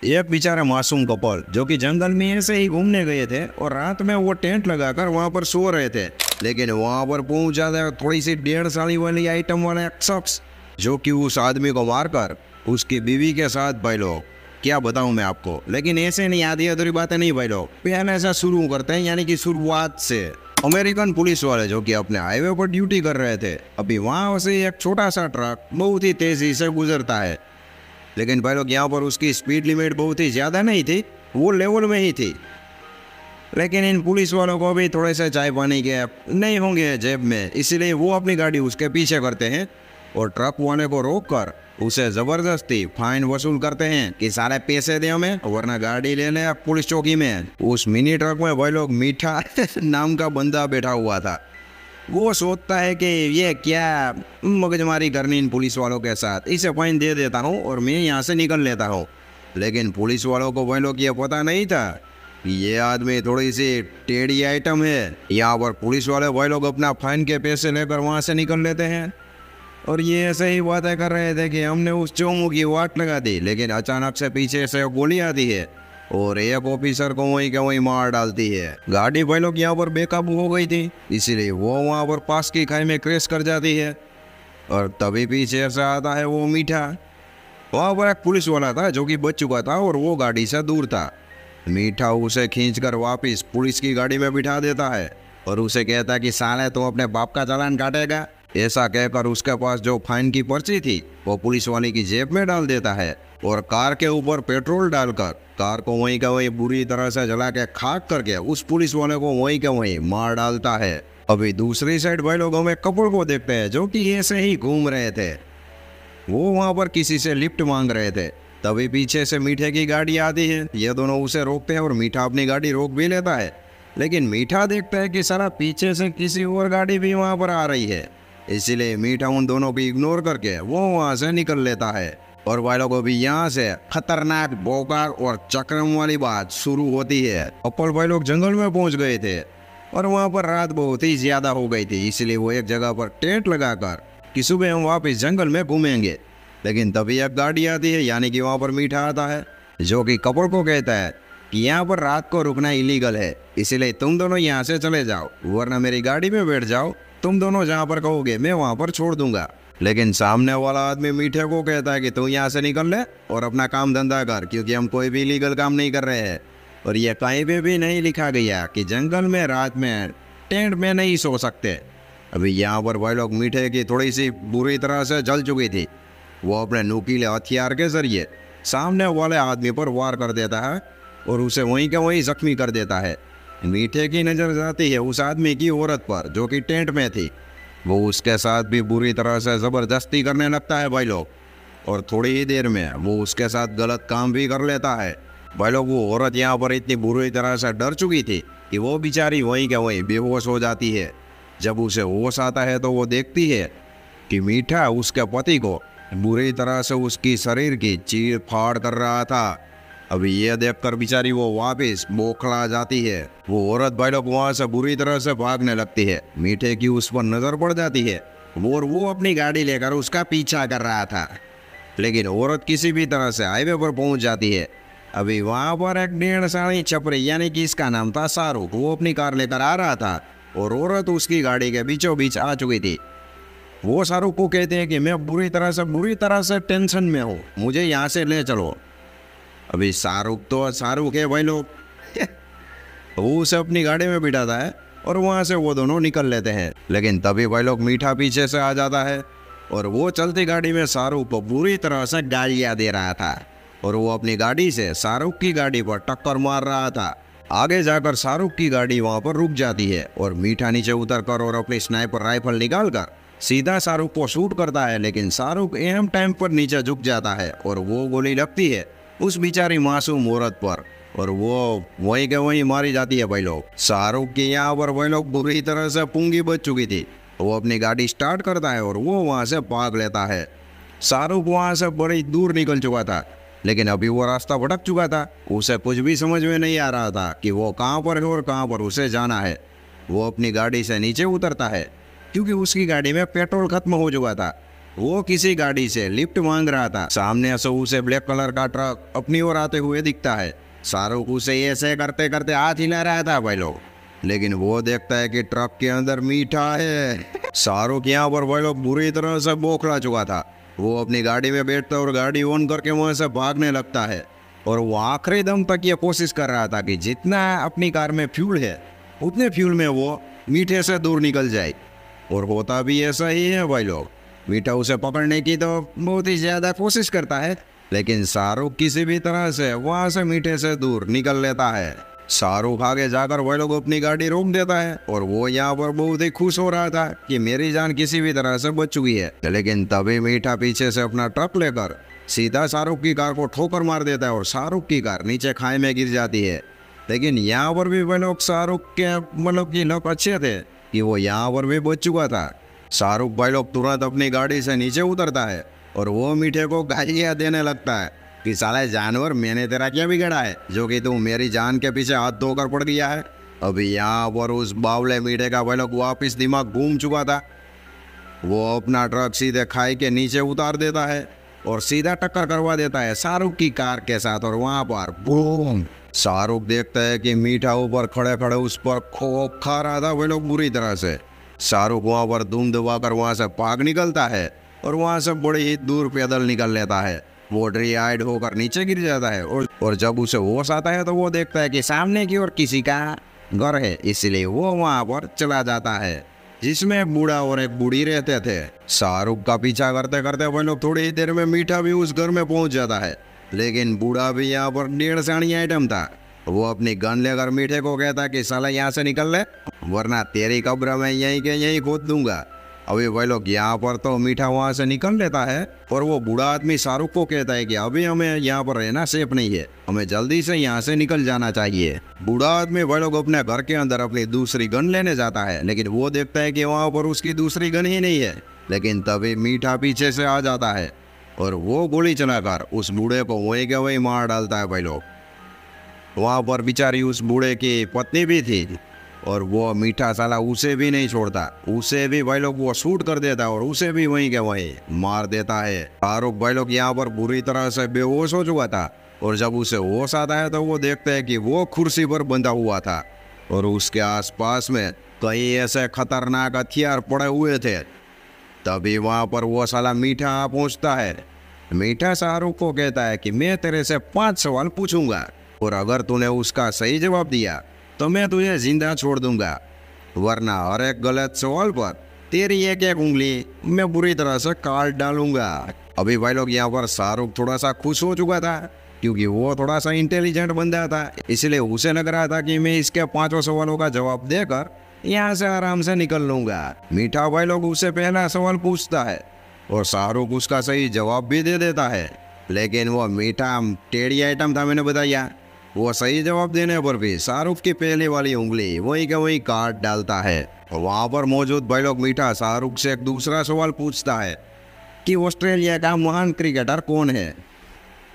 एक बेचारा मासूम कपल जो कि जंगल में ऐसे ही घूमने गए थे और रात में वो टेंट लगाकर वहां पर सो रहे थे। लेकिन वहां पर पहुंच जाता थोड़ी सी 1.5 साल वाली आइटम वाला एक शख्स जो कि उस आदमी को मारकर उसकी बीवी के साथ, भाई लोग क्या बताऊं मैं आपको। लेकिन ऐसे नहीं, आधी अधूरी बातें नहीं भाई लोग, पहले ऐसा शुरू करते हैं, यानी कि शुरुआत से। अमेरिकन पुलिस वाले जो कि अपने हाईवे पर ड्यूटी कर रहे थे, अभी वहां से एक छोटा सा ट्रक बहुत ही तेजी से गुजरता है। लेकिन भाई लोग यहाँ पर उसकी स्पीड लिमिट बहुत ही ज़्यादा नहीं थी, वो लेवल में ही थी। लेकिन इन पुलिस वालों को भी थोड़े से चाय पानी के नहीं होंगे जेब में, इसलिए वो अपनी गाड़ी उसके पीछे करते हैं और ट्रक वाले को रोक कर उसे ज़बरदस्ती फाइन वसूल करते हैं कि सारे पैसे दे हमें वरना गाड़ी ले ले पुलिस चौकी में। उस मिनी ट्रक में भाई लोग मीठा नाम का बंदा बैठा हुआ था। वो सोचता है कि ये क्या मगजमारी करनी इन पुलिस वालों के साथ, इसे फाइन दे देता हूँ और मैं यहाँ से निकल लेता हूँ। लेकिन पुलिस वालों को भाई लोग ये पता नहीं था कि ये आदमी थोड़ी सी टेढ़ी आइटम है। यहाँ पर पुलिस वाले भाई लोग अपना फाइन के पैसे लेकर वहाँ से निकल लेते हैं और ये ऐसे ही बातें कर रहे थे कि हमने उस चोमू की वाट लगा दी। लेकिन अचानक से पीछे से गोली आती है और एक ऑफिसर को वहीं के वहीं मार डालती है। गाड़ी भाई लोग यहाँ पर बेकाबू हो गई थी, इसीलिए वो वहाँ पर पास की खाई में क्रैश कर जाती है। और तभी पीछे से आता है वो मीठा। वहाँ पर एक पुलिस वाला था जो कि बच चुका था और वो गाड़ी से दूर था। मीठा उसे खींचकर वापस पुलिस की गाड़ी में बिठा देता है और उसे कहता है कि साले तुम अपने बाप का चालान काटेगा। ऐसा कहकर उसके पास जो फाइन की पर्ची थी वो पुलिस वाले की जेब में डाल देता है और कार के ऊपर पेट्रोल डालकर कार को वहीं का वहीं बुरी तरह से जला के खाक करके उस पुलिस वाले को वहीं के वहीं मार डालता है। अभी दूसरी साइड भाई लोगों में कपल को देखते हैं जो कि ऐसे ही घूम रहे थे। वो वहां पर किसी से लिफ्ट मांग रहे थे, तभी पीछे से मीठे की गाड़ी आती है। ये दोनों उसे रोकते हैं और मीठा अपनी गाड़ी रोक भी लेता है। लेकिन मीठा देखता है कि सारा पीछे से किसी और गाड़ी भी वहां पर आ रही है, इसीलिए मीठा उन दोनों को इग्नोर करके वो वहां से निकल लेता है। और वालों को भी यहाँ से खतरनाक बोकार और चक्रम वाली बात शुरू होती है। कपल भाई लोग जंगल में पहुंच गए थे और वहां पर रात बहुत ही ज्यादा हो गई थी, इसलिए वो एक जगह पर टेंट लगाकर कि सुबह हम वापस जंगल में घूमेंगे। लेकिन तभी एक गाड़ी आती है, यानी कि वहां पर मीठा आता है जो कि कपल को कहता है कि यहाँ पर रात को रुकना इलीगल है, इसीलिए तुम दोनों यहाँ से चले जाओ वरना मेरी गाड़ी में बैठ जाओ, तुम दोनों जहाँ पर कहोगे मैं वहाँ पर छोड़ दूंगा। लेकिन सामने वाला आदमी मीठे को कहता है कि तू यहाँ से निकल ले और अपना काम धंधा कर, क्योंकि हम कोई भी इलीगल काम नहीं कर रहे हैं और ये कहीं पे भी नहीं लिखा गया कि जंगल में रात में टेंट में नहीं सो सकते। अभी यहाँ पर भाई लोग मीठे की थोड़ी सी बुरी तरह से जल चुकी थी। वो अपने नुकीले हथियार के जरिए सामने वाले आदमी पर वार कर देता है और उसे वहीं के वहीं जख्मी कर देता है। मीठे की नज़र जाती है उस आदमी की औरत पर जो कि टेंट में थी। वो उसके साथ भी बुरी तरह से ज़बरदस्ती करने लगता है भाई लोग, और थोड़ी ही देर में वो उसके साथ गलत काम भी कर लेता है। भाई लोग वो औरत यहाँ पर इतनी बुरी तरह से डर चुकी थी कि वो बेचारी वहीं के वहीं बेहोश हो जाती है। जब उसे होश आता है तो वो देखती है कि मीठा उसके पति को बुरी तरह से उसकी शरीर की चीर फाड़ कर रहा था। अभी ये देखकर बेचारी वो वापस बौखला जाती है। वो औरत भाई लोग वहाँ से बुरी तरह से भागने लगती है। मीठे की उस पर नजर पड़ जाती है और वो अपनी गाड़ी लेकर उसका पीछा कर रहा था। लेकिन औरत किसी भी तरह से हाईवे पर पहुंच जाती है। अभी वहाँ पर एक 1.5 साल छपरी, यानी कि इसका नाम था शाहरुख, वो अपनी कार लेकर आ रहा था और औरत उसकी गाड़ी के बीचों बीच आ चुकी थी। वो शाहरुख को कहते हैं कि मैं बुरी तरह से टेंशन में हूँ, मुझे यहाँ से ले चलो। अभी शाहरुख है भाई लोग वो उसे अपनी गाड़ी में बिठाता है और वहाँ से वो दोनों निकल लेते हैं। लेकिन तभी भाई लोग मीठा पीछे से आ जाता है और वो चलती गाड़ी में शाहरुख को बुरी तरह से गालियाँ दे रहा था और वो अपनी गाड़ी से शाहरुख की गाड़ी पर टक्कर मार रहा था। आगे जाकर शाहरुख की गाड़ी वहाँ पर रुक जाती है और मीठा नीचे उतर कर और अपनी स्नाइपर राइफल निकाल कर सीधा शाहरुख को शूट करता है। लेकिन शाहरुख एम टाइम पर नीचे झुक जाता है और वो गोली लगती है उस बेचारी मासूम औरत पर और वो वहीं के वहीं मारी जाती है। भाई लोग शाहरुख के यहाँ पर भाई लोग बुरी तरह से पूंगी बच चुकी थी। वो अपनी गाड़ी स्टार्ट करता है और वो वहाँ से भाग लेता है। शाहरुख वहाँ से बड़ी दूर निकल चुका था, लेकिन अभी वो रास्ता भटक चुका था। उसे कुछ भी समझ में नहीं आ रहा था कि वो कहाँ पर है और कहाँ पर उसे जाना है। वो अपनी गाड़ी से नीचे उतरता है क्योंकि उसकी गाड़ी में पेट्रोल खत्म हो चुका था वो किसी गाड़ी से लिफ्ट मांग रहा था। सामने से उसे ब्लैक कलर का ट्रक अपनी ओर आते हुए दिखता है। शाहरुख उसे ऐसे करते करते हाथ हिला रहा था भाई लोग, लेकिन वो देखता है कि ट्रक के अंदर मीठा है। शाहरुख यहाँ पर भाई लोग बुरी तरह से बौखला चुका था। वो अपनी गाड़ी में बैठता और गाड़ी ऑन करके वहां से भागने लगता है, और वो आखिरी दम तक ये कोशिश कर रहा था कि जितना अपनी कार में फ्यूल है उतने फ्यूल में वो मीठे से दूर निकल जाए। और होता भी ऐसा ही है भाई लोग। मीठा उसे पकड़ने की तो बहुत ही ज़्यादा कोशिश करता है, लेकिन शाहरुख किसी भी तरह से वहाँ से मीठे से दूर निकल लेता है। शाहरुख आगे जाकर वह लोग अपनी गाड़ी रोक देता है, और वो यहाँ पर बहुत ही खुश हो रहा था कि मेरी जान किसी भी तरह से बच चुकी है। लेकिन तभी मीठा पीछे से अपना ट्रक लेकर सीधा शाहरुख की कार को ठोकर मार देता है, और शाहरुख की कार नीचे खाई में गिर जाती है। लेकिन यहाँ पर भी वह लोग शाहरुख के मतलब कि लोग अच्छे थे कि वो यहाँ पर भी बच चुका था। शाहरुख भाई लोग तुरंत अपनी गाड़ी से नीचे उतरता है, और वो मीठे को गालियाँ देने लगता है कि साले जानवर, मैंने तेरा क्या बिगड़ा है जो कि तू मेरी जान के पीछे हाथ धोकर पड़ गया है। अभी यहाँ पर उस बावले मीठे का भाई लोग वापिस दिमाग घूम चुका था। वो अपना ट्रक सीधे खाई के नीचे उतार देता है और सीधा टक्कर करवा देता है शाहरुख की कार के साथ, और वहाँ पर बूम। शाहरुख देखता है कि मीठा ऊपर खड़े खड़े उस पर खूब खा रहा था वे लोग बुरी तरह से। शाहरुख वहाँ पर धूम दबाकर वहाँ से भाग निकलता है, और वहाँ से बड़ी ही दूर पैदल निकल लेता है। वो ड्री आइड होकर नीचे गिर जाता है, और जब उसे होश आता है तो वो देखता है कि सामने की ओर किसी का घर है, इसलिए वो वहाँ पर चला जाता है जिसमें एक बूढ़ा और एक बूढ़ी रहते थे। शाहरुख का पीछा करते करते वो लोग थोड़ी ही देर में मीठा भी उस घर में पहुंच जाता है, लेकिन बूढ़ा भी यहाँ पर 1.5 आनी आइटम था। वो अपनी गन लेकर मीठे को कहता कि साला यहाँ से निकल ले, वरना तेरी कब्र में यहीं के यहीं खोद दूंगा। अभी वह लोग यहाँ पर तो मीठा वहाँ से निकल लेता है, और वो बूढ़ा आदमी शाहरुख को कहता है कि अभी हमें यहाँ पर रहना सेफ नहीं है, हमें जल्दी से यहाँ से निकल जाना चाहिए। बूढ़ा आदमी वह लोग अपने घर के अंदर अपनी दूसरी गन लेने जाता है, लेकिन वो देखता है कि वहाँ पर उसकी दूसरी गन ही नहीं है। लेकिन तभी मीठा पीछे से आ जाता है, और वो गोली चलाकर उस बूढ़े को वहीं के वहीं मार डालता है भाई लोग। वहाँ पर बेचारी उस बूढ़े की पत्नी भी थी, और वो मीठा साला उसे भी नहीं छोड़ता, उसे भी भाई लोग वो शूट कर देता है और उसे भी वहीं के वहीं मार देता है। शाहरुख भाई लोग यहाँ पर बुरी तरह से बेहोश हो चुका था, और जब उसे होश आता है तो वो देखते हैं कि वो कुर्सी पर बंधा हुआ था, और उसके आसपास में कई ऐसे खतरनाक हथियार पड़े हुए थे। तभी वहाँ पर वो साला मीठा पहुँचता है। मीठा शाहरुख को कहता है कि मैं तेरे से 5 सवाल पूछूंगा, और अगर तूने उसका सही जवाब दिया तो मैं तुझे जिंदा छोड़ दूंगा, वरना हर एक गलत सवाल पर तेरी एक एक उंगली मैं बुरी तरह से काट डालूंगा। अभी भाई लोग यहाँ पर शाहरुख थोड़ा सा खुश हो चुका था, क्योंकि वो थोड़ा सा इंटेलिजेंट बंदा था, इसलिए उसे लग रहा था कि मैं इसके 5 सवालों का जवाब देकर यहाँ से आराम से निकल लूंगा। मीठा भाई लोग उससे पहला सवाल पूछता है, और शाहरुख उसका सही जवाब भी दे देता है। लेकिन वो मीठा टेढ़ी आइटम था, मैंने बताया। वो सही जवाब देने पर भी शाहरुख की पहले वाली उंगली वहीं का वहीं काट डालता है। वहाँ पर मौजूद भाई लोग मीठा शाहरुख से एक दूसरा सवाल पूछता है कि ऑस्ट्रेलिया का महान क्रिकेटर कौन है।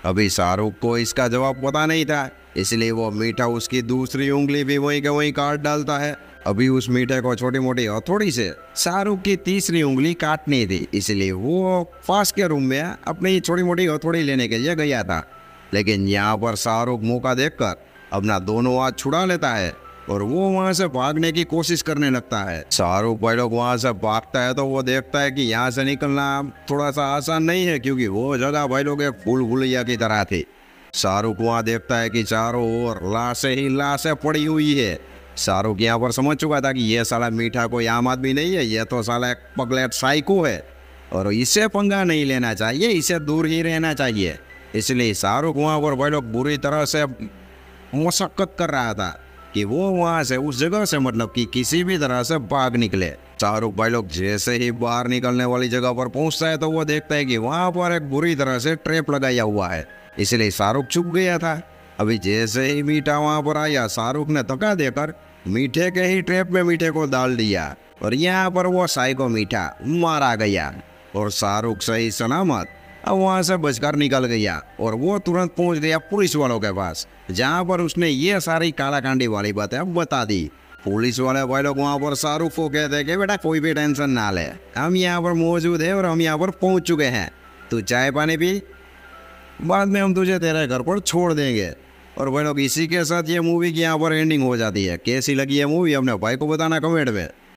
अभी शाहरुख को इसका जवाब पता नहीं था, इसलिए वो मीठा उसकी दूसरी उंगली भी वहीं का वहीं काट डालता है। अभी उस मीठे को छोटी मोटी हथौड़ी से शाहरुख की तीसरी उंगली काटनी थी, इसलिए वो पास के रूम में अपनी छोटी मोटी हथौड़ी लेने के लिए गया था। लेकिन यहाँ पर शाहरुख मौका देखकर अपना दोनों हाथ छुड़ा लेता है, और वो वहाँ से भागने की कोशिश करने लगता है। शाहरुख भाई लोग वहाँ से भागता है तो वो देखता है कि यहाँ से निकलना थोड़ा सा आसान नहीं है, क्योंकि वो जगह भाई लोग एक भूल भुलैया की तरह थी। शाहरुख वहाँ देखता है कि चारों ओर लाशें ही लाशें पड़ी हुई है। शाहरुख यहाँ पर समझ चुका था कि ये साला मीठा कोई आम आदमी नहीं है, ये तो साला एक पगलेट साइको है, और इसे पंगा नहीं लेना चाहिए, इसे दूर ही रहना चाहिए। इसलिए शाहरुख वहाँ पर भाई लोग बुरी तरह से मशक्कत कर रहा था कि वो वहाँ से उस जगह से मतलब कि किसी भी तरह से भाग निकले। शाहरुख भाई लोग जैसे ही बाहर निकलने वाली जगह पर पहुँचता है तो वो देखता है कि वहाँ पर एक बुरी तरह से ट्रैप लगाया हुआ है, इसलिए शाहरुख चुप गया था। अभी जैसे ही मीठा वहाँ पर आया, शाहरुख ने धक्का देकर मीठे के ही ट्रैप में मीठे को डाल दिया, और यहाँ पर वो साइको मीठा मारा गया, और शाहरुख सही सलामत अब वहाँ से बचकर निकल गया। और वो तुरंत पहुँच गया पुलिस वालों के पास, जहाँ पर उसने ये सारी कालाकांडी वाली बातें बता दी। पुलिस वाले भाई लोग वहाँ पर शाहरुख को कहते हैं कि बेटा कोई भी टेंशन ना ले, हम यहाँ पर मौजूद हैं और हम यहाँ पर पहुँच चुके हैं, तू चाय पानी पी, बाद में हम तुझे तेरे घर पर छोड़ देंगे। और भाई लोग इसी के साथ ये मूवी की यहाँ पर एंडिंग हो जाती है। कैसी लगी है मूवी अपने भाई को बताना कमेंट में।